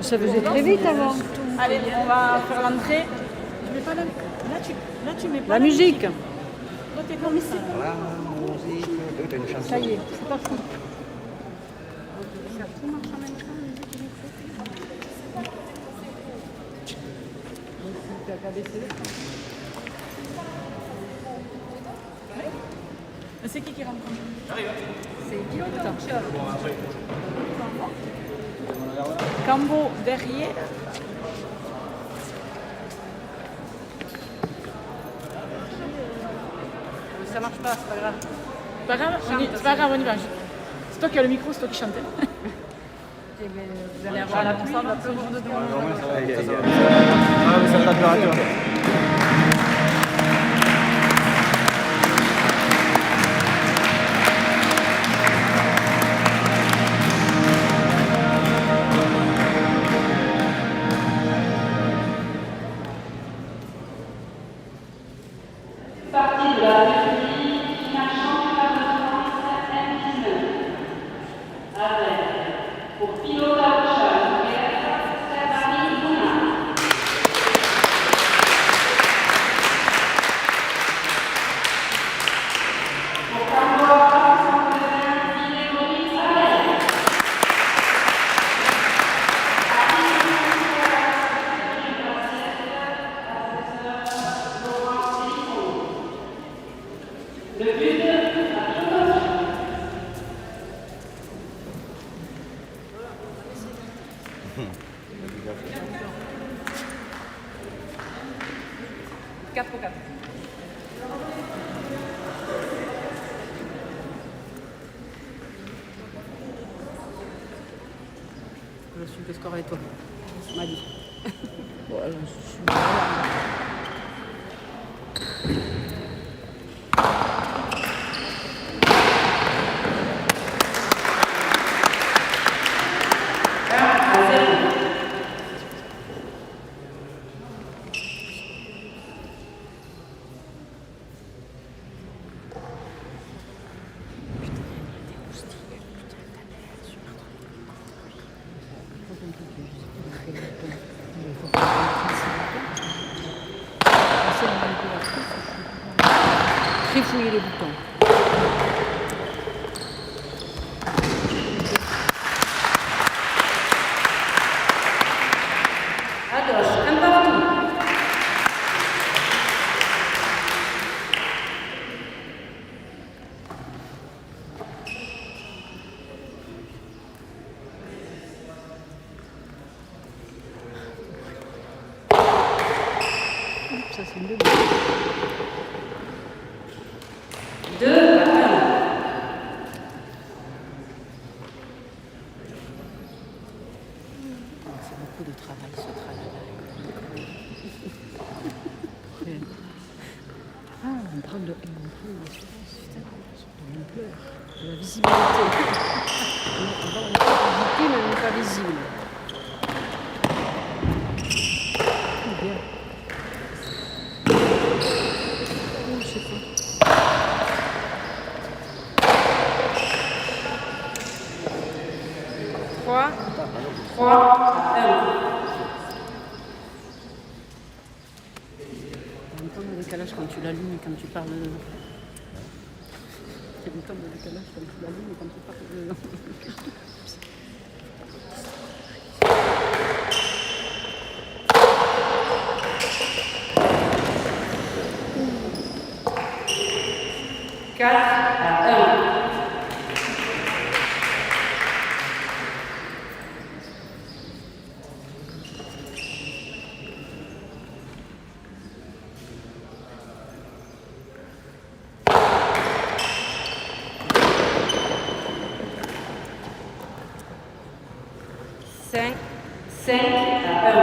Ça faisait très vite avant. Allez, on va faire l'entrée. Tu mets pas la... Là, tu mets pas La musique. Toi, t'es comme ici. La musique de une chanson. Ça y est, c'est parti. Tout marche en même temps, la musique et les c'est qui rentre? C'est Guillaume Torchol. Cambo derrière. Ça marche pas, c'est pas grave. C'est pas grave, c'est pas grave, on y va. C'est toi qui as le micro, c'est toi qui chantes. Vous allez avoir la pluie, va pleuvoir dedans. Ah, mais c'est la température. Partie de la République marchand du Paris de France M19. Avec, pour pilote à Rochelle, Stéphanie Moulin. Pour Camboire 380, Villéry Alain. Le but à Pilote. Quatre ou quatre. Je suis le score avec toi. On m'a dit. Voilà, je suis... Trifouiller les boutons. À gauche, un partout. Ça c'est une belle. 2 à 1. C'est beaucoup de travail ce travail-là. On parle de l'assurance, de l'ampleur, de la visibilité. On va en visibilité, mais on n'est pas visible. Bien. Je sais pas. Trois. 3 à 1. En même temps, le décalage quand tu l'allumes et quand tu parles. Il y a longtemps de décalage quand tu l'allumes et quand tu parles. Quatre à 1. Cinq. 5 à 1.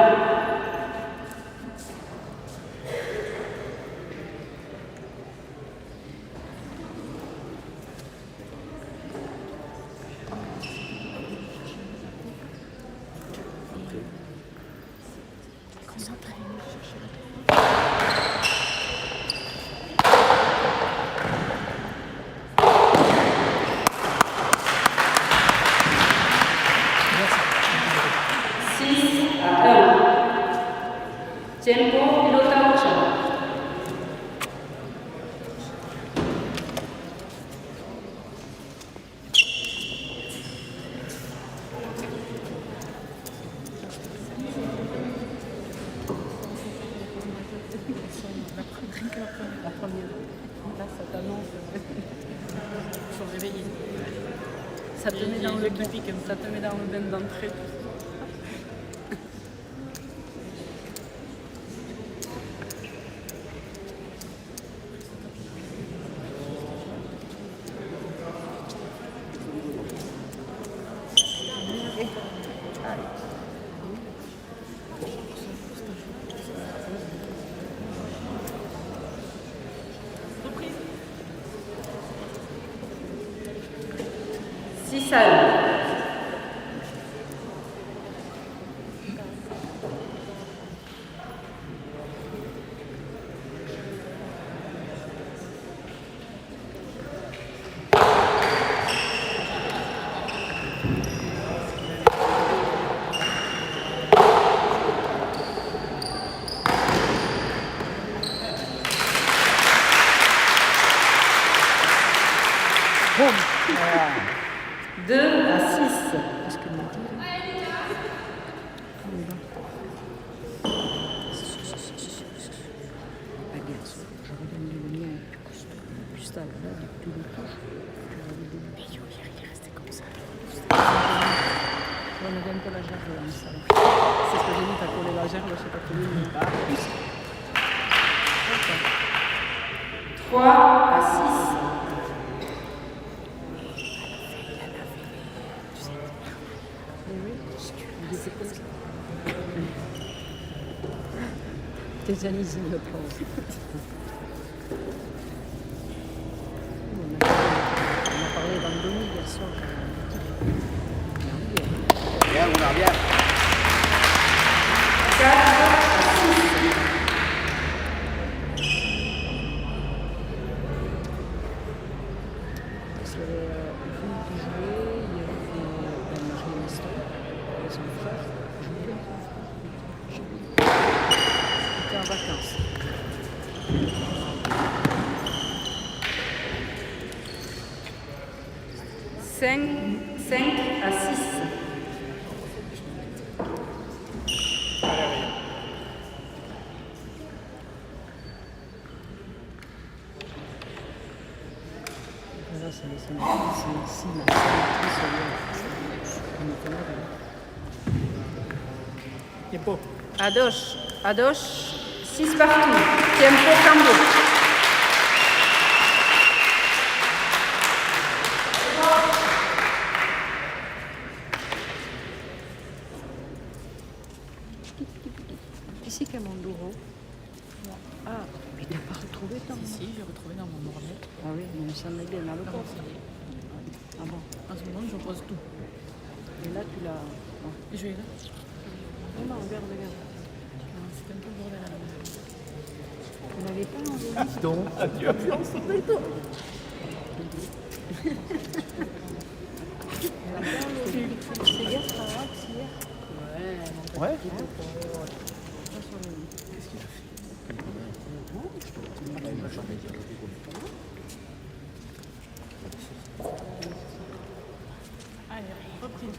Six Tiempo, pilota 8. La première. Là, ça t'annonce. Il faut réveiller. Ça te met dans le pipi comme ça te met dans le bain d'entrée. Six à 1. Boum. 2 à 6. Qu'est-ce qu'elle m'a dit là? Regarde, je redonne le mien juste à là, depuis le touche. Je regarde le début. Il est resté comme ça. On avait un peu la gerbe là, ça. C'est ce que j'ai dit, t'as collé la gerbe, je sais pas collé, mais pas plus. 3 à 6. Tes amis, ils le pensent. On a parlé d'Andoni hier soir. Bien, Gunnar, bien. 4 à 6. Parce qu'il y avait une qui jouait, il y avait Marie Nestor, et son frère. J'étais en vacances. Cinq à 6. Voilà, c'est ici, la sélectrice, on est malade. Tiempo. À dos. 6 partout. Tiempo, cambio. Qui c'est qui a Mandoro? Ah, mais t'as pas retrouvé ton... Si, j'ai retrouvé dans mon ordi. Ah oui, mais il me semblait bien dans le Dans corps. mon CD. Ah bon. En ce moment, je pose tout. Et là, tu l'as... Bon. Et je vais là. Non, non, regarde. C'est un peu le bordel à la maison. Vous n'avez pas enlevé? Donc, C'est bien, c'est pas grave, c'est hier. ouais. Allez, reprise.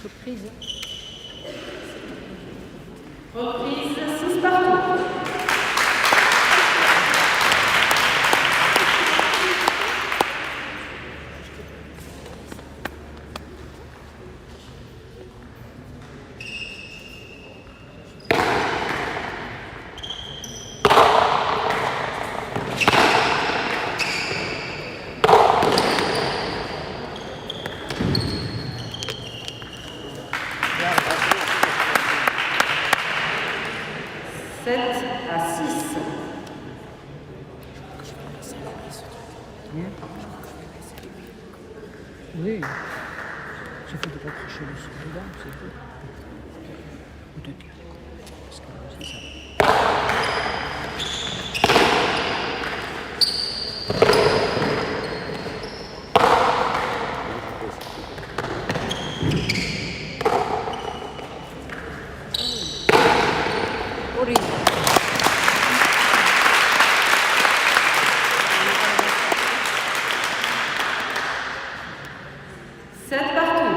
Surprise. Reprise, 6 partout. Oui. J'ai fait de raccrocher le celui-là, c'est tout. Ou de dire. Parce que c'est ça. 7 partout.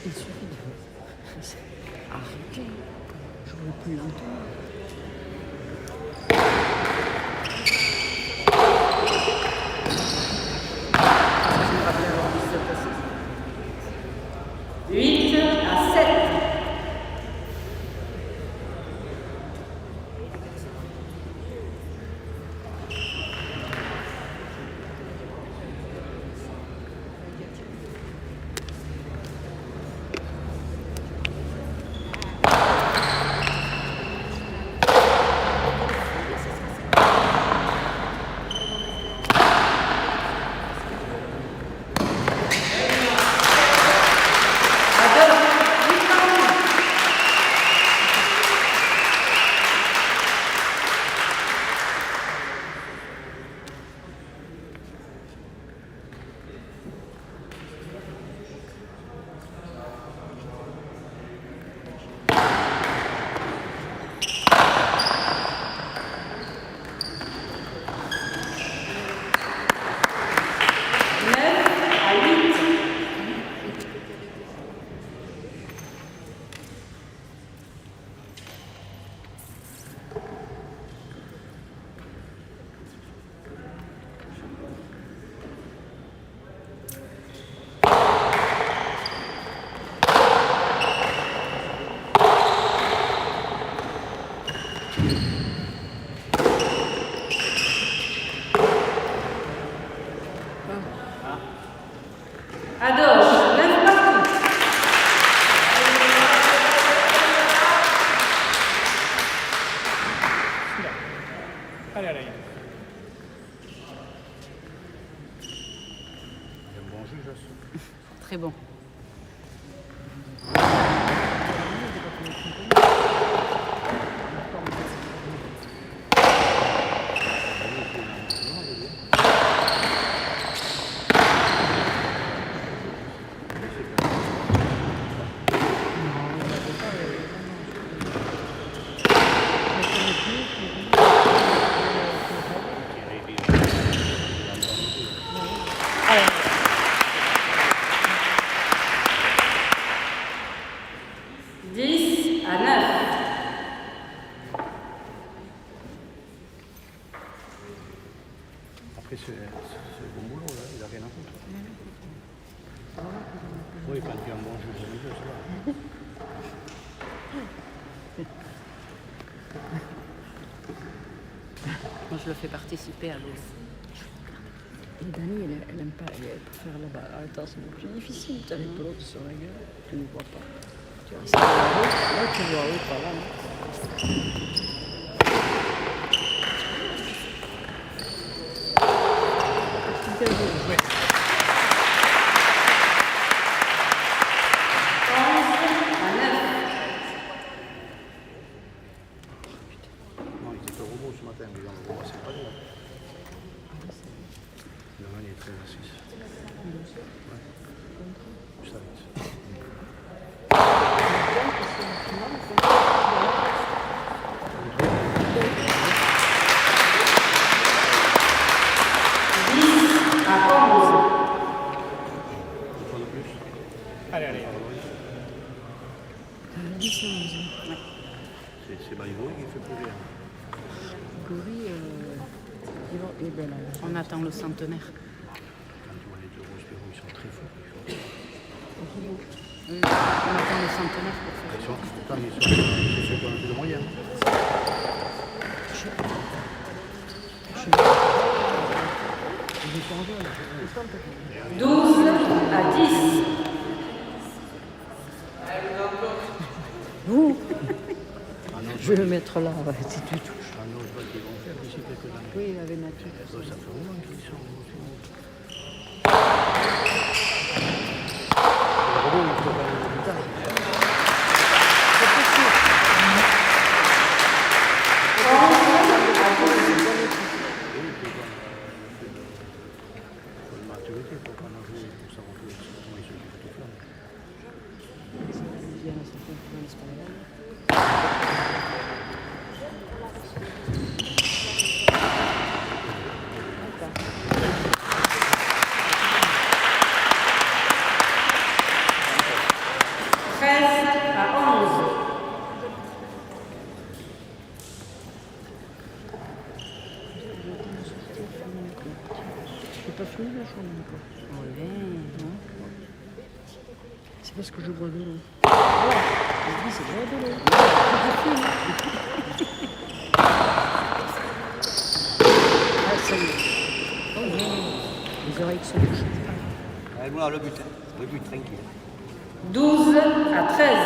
Il suffit de arrêter. Jouer plus lentement. Je me rappelle avoir 17 à 6. 8 à 7. À gauche, 9 partout. Allez, allez. Il y a un bon juge, là. Très bon. Après, c'est bon boulot, là. Il n'a rien à foutre. Oui, quand il y a un bon juge de milieu, ça va. Moi, je le fais participer à l'eau. Et Dani, elle aime pas, elle préfère là-bas. Attends, c'est plus difficile. Tu as les pelotes sur la gueule, tu ne vois pas. Tu restes là, tu vois où, pas là. Oui. Non, il était au robot ce matin, mais dans le robot, c'est pas lui. Non, il est 13 à 6. Ouais. Juste avec. Allez, allez. C'est Baïvoy qui fait plus rien. Gori, il est belle. On attend le centenaire. Quand tu vois les deux Rospiro, ils sont très forts. On attend le centenaire pour faire. Ils sont, pourtant, c'est ceux qui ont le plus de moyens. Il est en jaune. 12 à 10. Vous Je vais le mettre là, ouais, si tu touches. Ah non, je vois qu'ils vont faire d'ici quelques années. Oui, avec Mathieu. Ça fait un moment qu'ils sont. Le robot, il faut pas le résultat. Maturité pour qu'on en joue, pour savoir comment il se fait tout faire. Il y a un certain peu d'espagnol. fini la journée encore. Non. C'est parce que je bois de l'eau. Voilà. Je dis c'est boire de l'eau. Ah, ça y est. Oh non. Les oreilles qui sont touchées. Allez, voilà le but, tranquille. 12 à 13.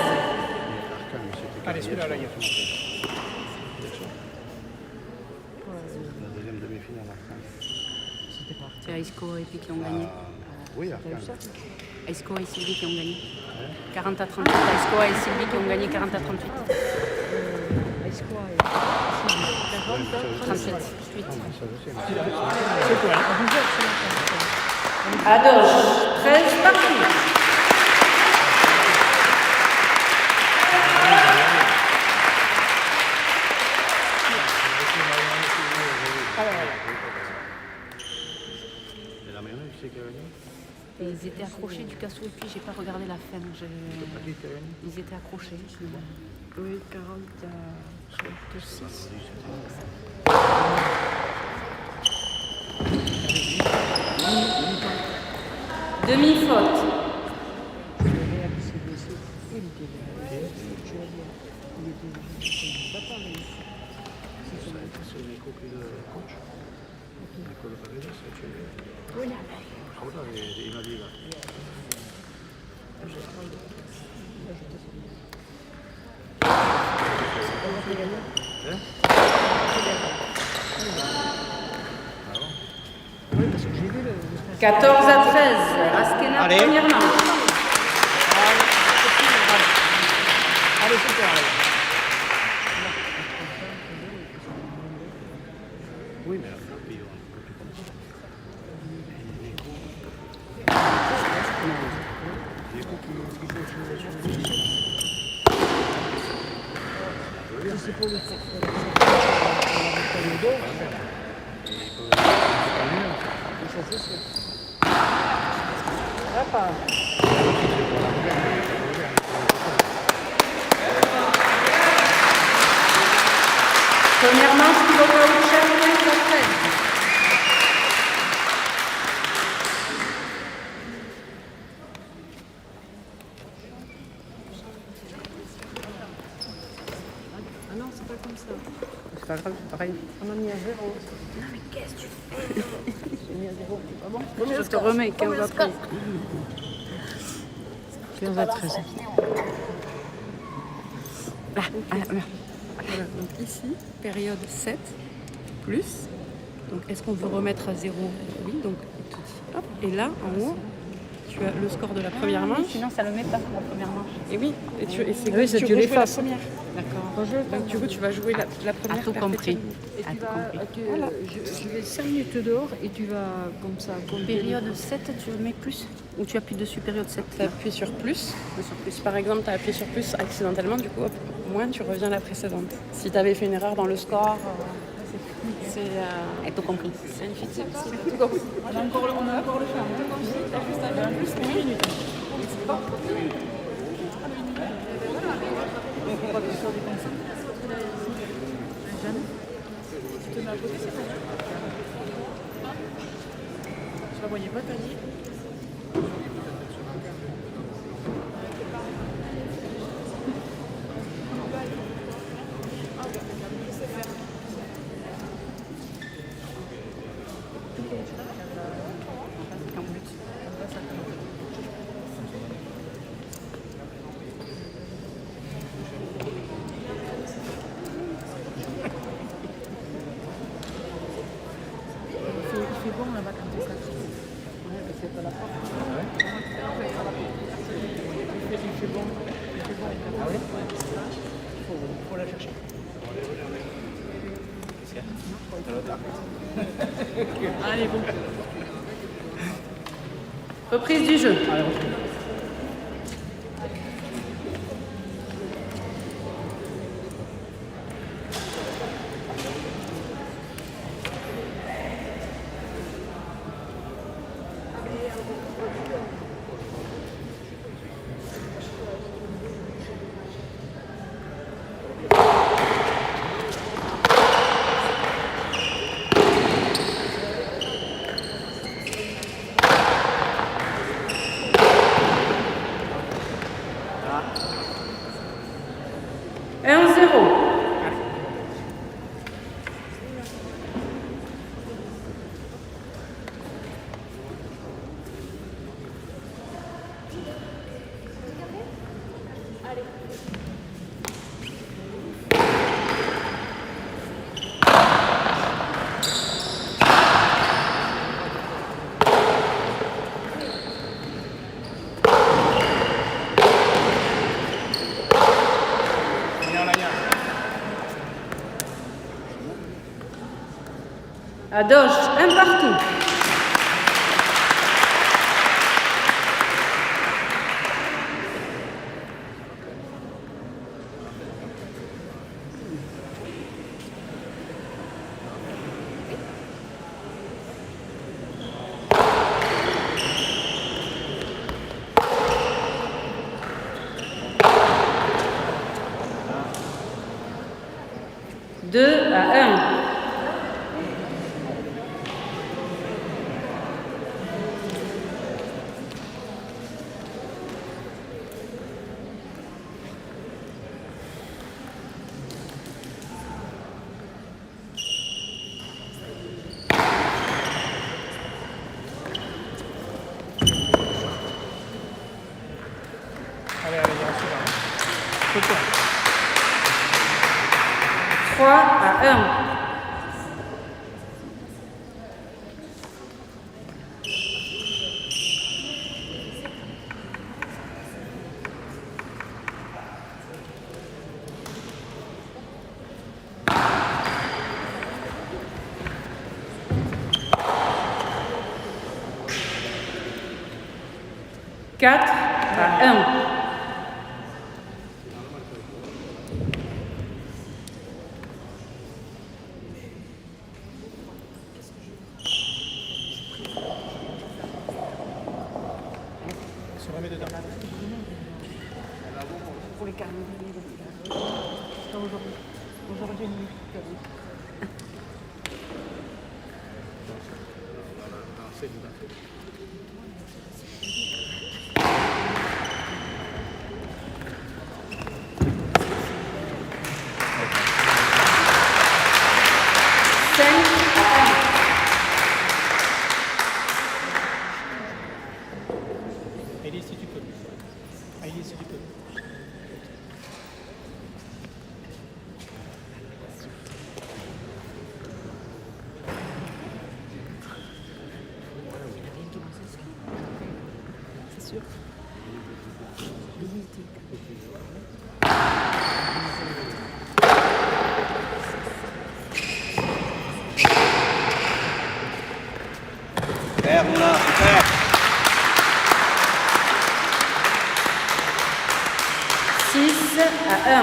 Allez, celui-là, là, il y a tout. La deuxième demi-finale, Arcan. C'était parti. C'est Aisco et puis qui ont gagné. Oui, T'as vu ça? Arcan. Aisco et Sylvie qui ont gagné. 40 à 38. Aisco et Sylvie qui ont gagné 40 à 38. Espoir et 38. 8. Ça, je sais, mais C'est quoi, hein? À gauche. 13 partout. Et la mayonnaise, tu sais qui a gagné? Et ils étaient accrochés du cassou et puis j'ai pas regardé la fin. Pas qui a gagné? Ils étaient accrochés. oui, 40 à 36. Demi-faute. C'est une copie de coach. Nicole Paredes, c'est Oui. il m'a dit là. Oui, parce que j'ai vu le... 14 à 13. Askena, Allez. première manche. Allez, super, allez. Oui, mais la fille, on peut plus comme ça. Les coups qui jouent sur le C'est pour le faire. Le dos. Ça, c'est sûr. Hop. Première manche, qui va au chef 15 à 13. Ah non, c'est pas comme ça. C'est pas grave, c'est pareil. On a mis à 0. Non, mais qu'est-ce que tu fais? J'ai mis à 0. Ah bon? Je te remets 15 à 13. 15 à 13. Voilà, donc ici, période 7, plus. Donc est-ce qu'on veut remettre à 0? Oui, donc il te dit, hop. Et là, en haut, tu as le score de la première manche. Sinon, ça le met pas, la première manche. Et oui, et c'est oui, comme ça, si tu rejouais l'effaces. la première. D'accord. Donc du coup, tu vas jouer la première. tout compris. Et Ah, tu tout vas, compris. voilà. Je vais 5 minutes dehors et tu vas comme ça. Période 7, tu mets plus? Ou tu appuies dessus période 7? Tu appuies sur plus. Par exemple, tu as appuyé sur plus accidentellement, du coup, hop, moins, tu reviens à la précédente. Si tu avais fait une erreur dans le score, c'est... Et tout compris. C'est une fille, c'est tout compris. On a encore le faire. T'as juste à faire plus, mais minutes. Tu te mets à côté, c'est pas sûr. Je la voyais pas tailler. Il fait bon là-bas quand tu s'assois. Il fait bon. Ah oui? Faut la chercher. Allez, bon. Reprise du jeu. Allez, reprise. À Doge, un partout. Deux à un. Allez, allez, il y a un celui-là. Fais-toi. 3 à 1. Quatre à 1. Se remet dedans. Pour les calendriers. Aujourd'hui. Aujourd'hui, C'est dedans. Allez, si tu peux. Allez, si tu peux. c'est sûr. Limité. Super, Moulin, super. 6 à 1.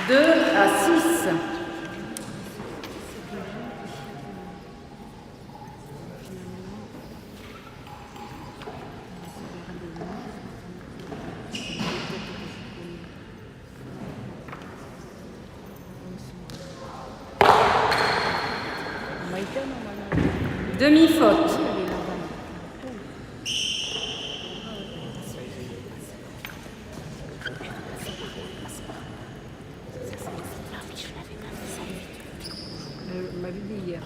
Deux à 6. Demi-faute. On m'avait dit hier.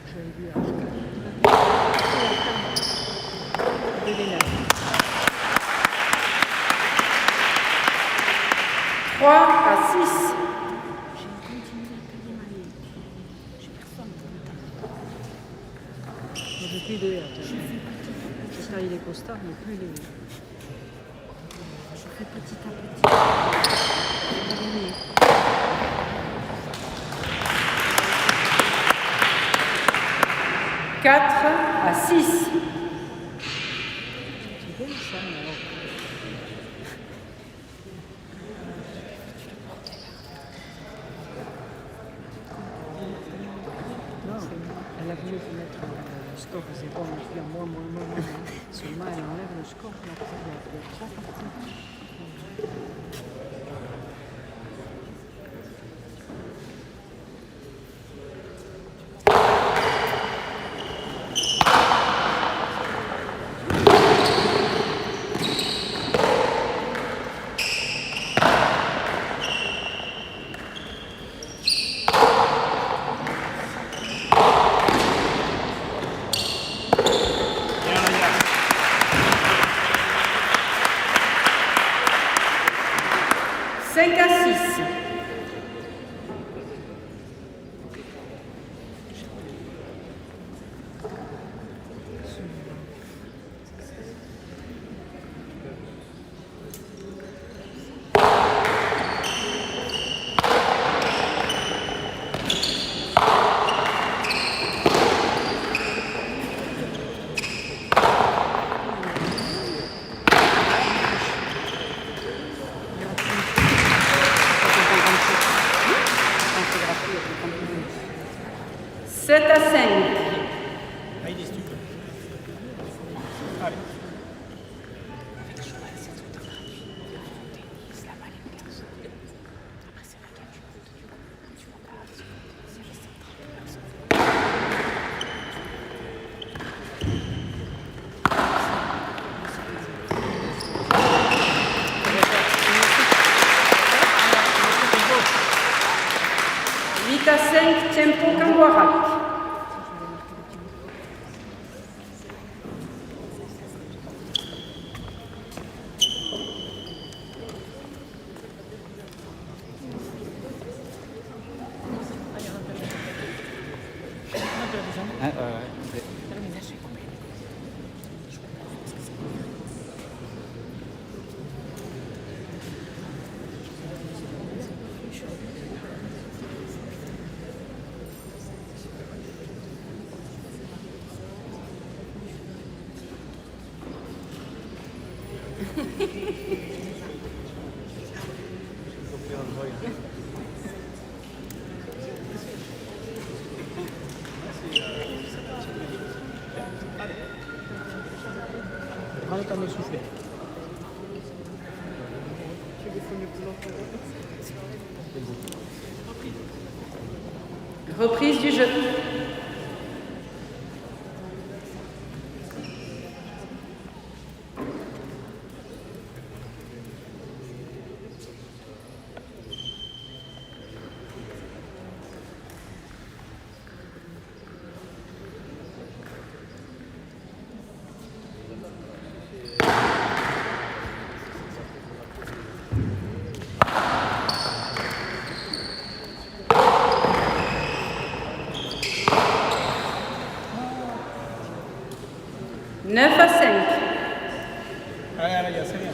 J'avais vu à 3 à 6. Je ne plus de je taille les costards, mais plus les. Je fais petit à petit. Je vais gagner. 4 à 6. C'est bien ça, mais alors. Non, elle a voulu mettre le score 0, mais je dis moins. Seulement, elle enlève le score. Là, il y a 3 parties. 10 tu peux. Allez. Vita 5, tempo Kanguarak. Prends le temps de souffler. Reprise du jeu. Neuf à 5. Allez, allez, c'est bien.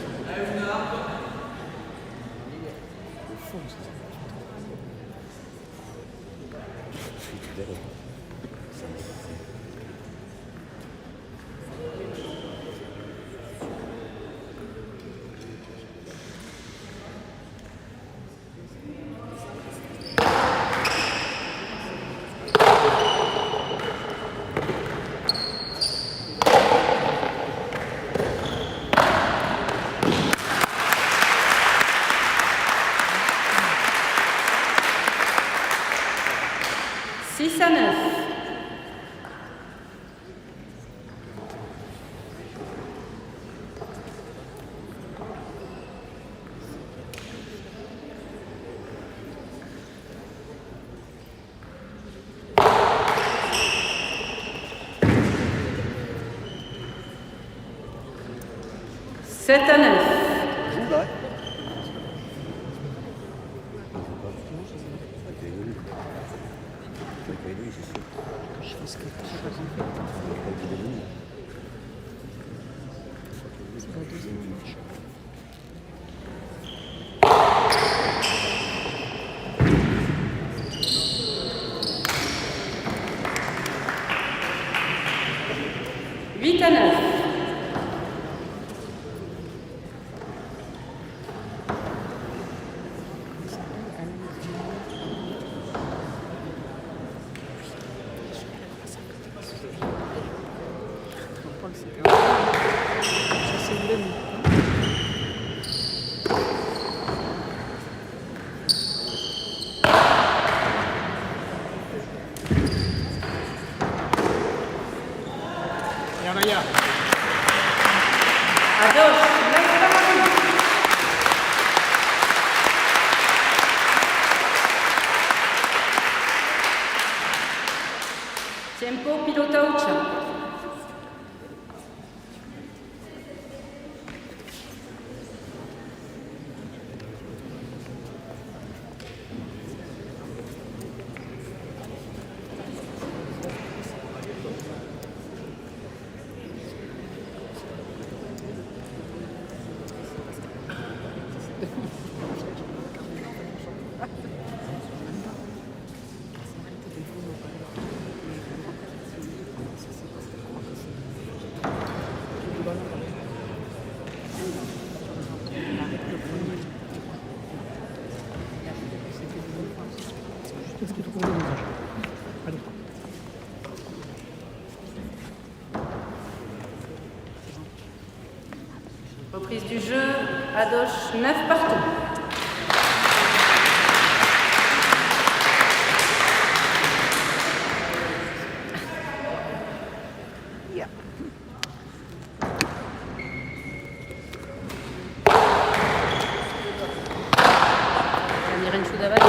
Six à 9. Sept à 9. Huit à 9. Allá. A 2. Tempo pilota ucha. Reprise du jeu, Hadoche 9 partout. Miren Choudavad.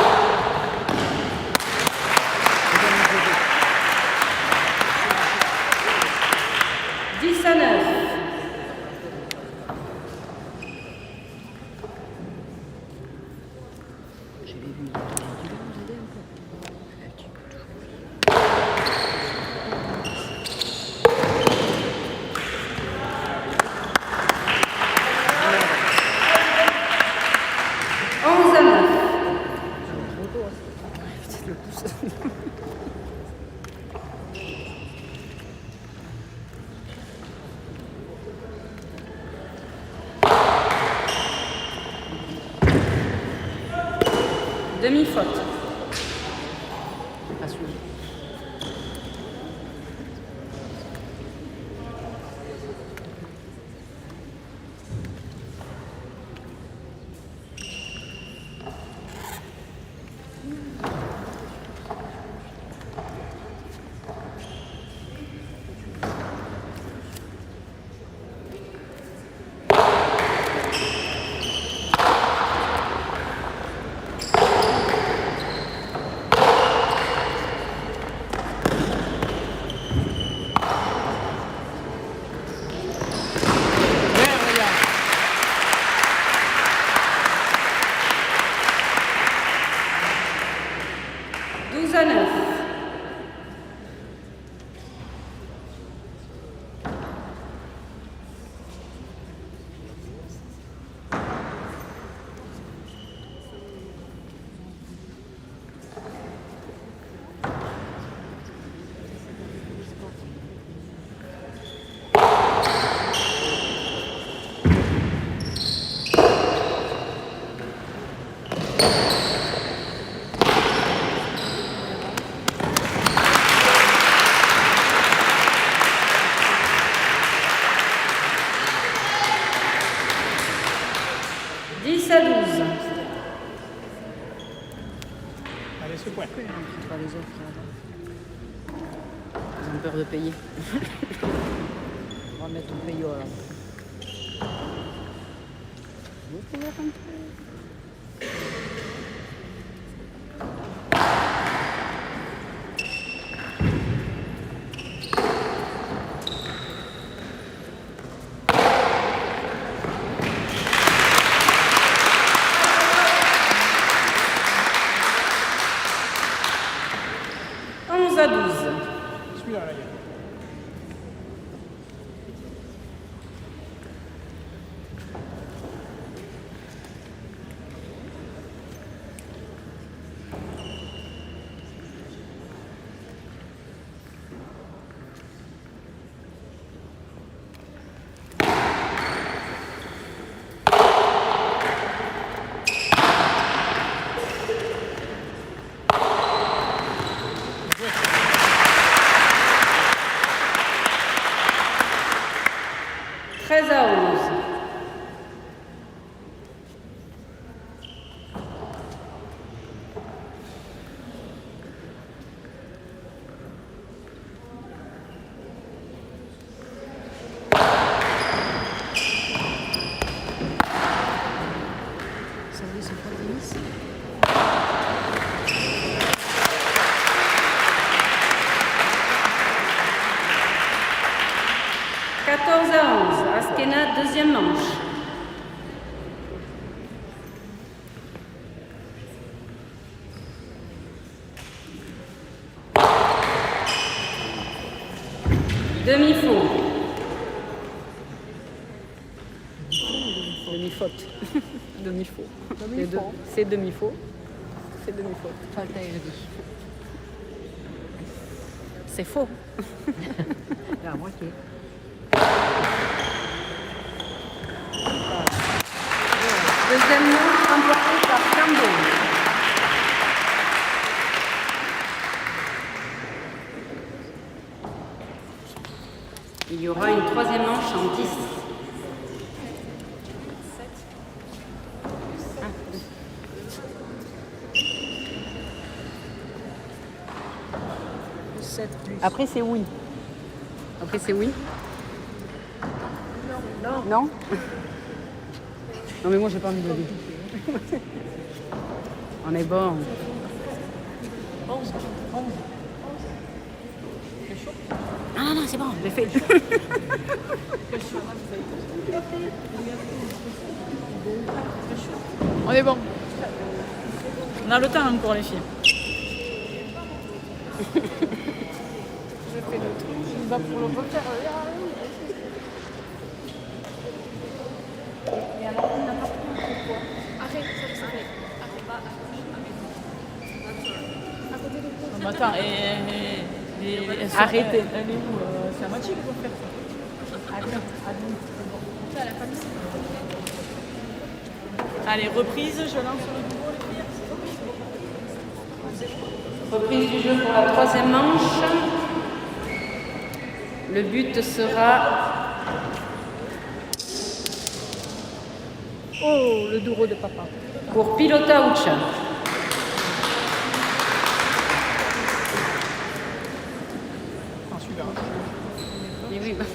10-9. Demi-faute. Pas suivi. Allez, ce point. Pas les autres. Ils ont peur de payer. On va mettre au payo alors. Vous pouvez rentrer. À 12. Celui-là, là, il y a. À 11. Service au pas de tennis. À 11. Askena, deuxième manche. Demi-faux. Demi-faute. Demi-faux. C'est demi-faux. C'est demi-faute. Falta il dit. C'est faux. La moitié. Deuxième manche remportée par Cambo. Il y aura une troisième manche en 10. Après, c'est oui. Après, c'est oui. Non. Non. Non, mais moi, j'ai pas envie de lever. On est bon. 11. Ah non, non, c'est bon, j'ai fait. On est bon. On a le temps encore, les filles. Je fais le truc, je vais pour le refaire. Non, mais attends, Arrêtez. Elle est où c'est à moitié qu'il faut faire ça. Allez, reprise, je lance le nouveau, les filles. Reprise du jeu pour la troisième manche. Le but sera Oh, le douro de papa. pour Pilota Ucha. Ah, super. Mais oui, bah.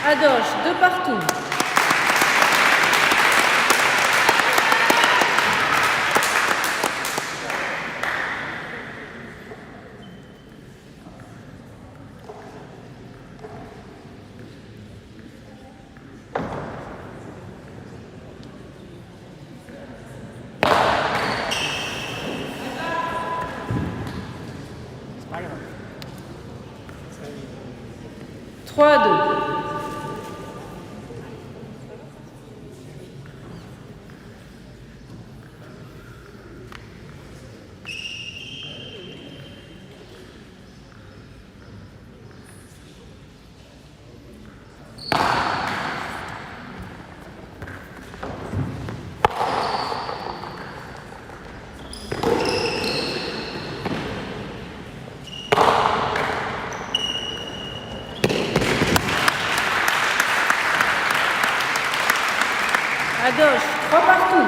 Adoche, de partout. C'est pas grave. 3-2. Adoche, 3 partout.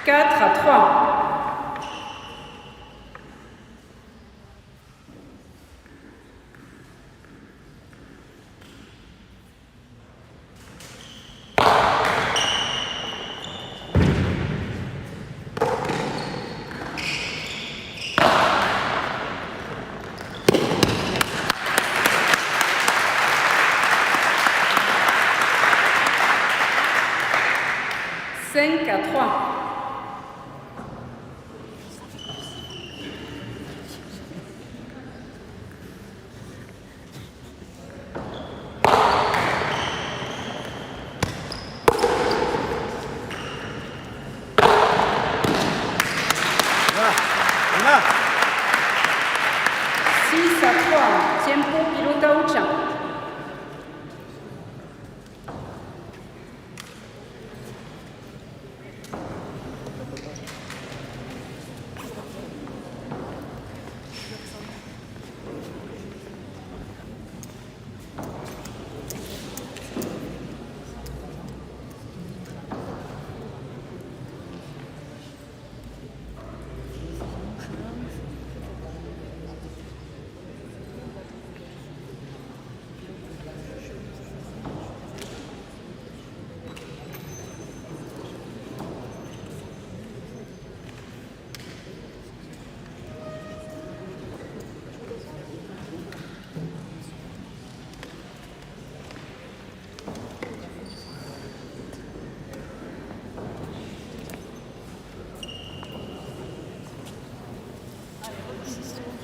Quatre à 3. 5-3. Una. 6-3. Tiempo pilota hucha.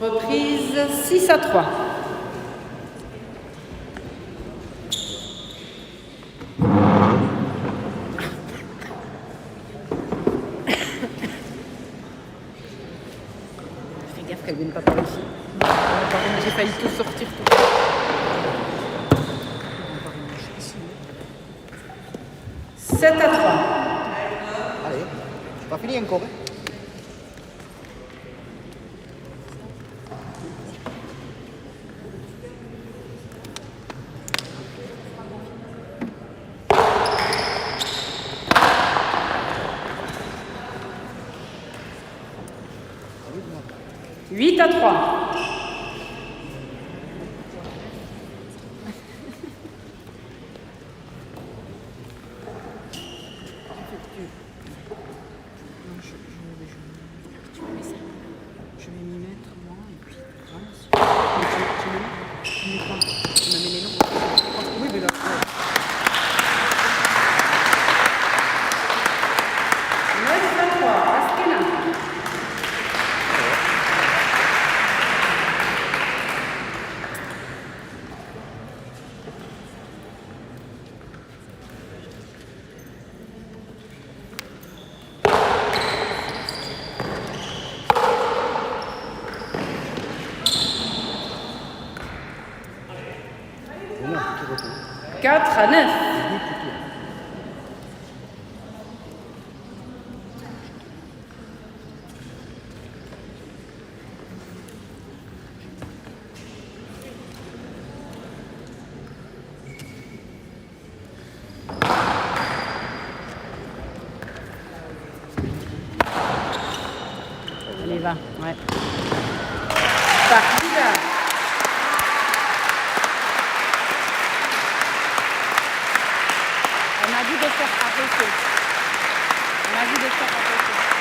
Reprise 6-3. Fais gaffe qu'elle ne vienne pas par ici. J'ai failli tout sortir tout. « 7-3. Allez, c'est pas fini encore. Hein. « 8-3. Je vais m'y mettre moi et puis voilà. Tu mets quoi? Tu m'as mis les noms. Oui, mais là. Ouais. 9-3. Asquena. Una, tu retournes. 4-9. Allez, va. Ouais. Partida. On a dit de faire arrêter. On a dit de faire arrêter.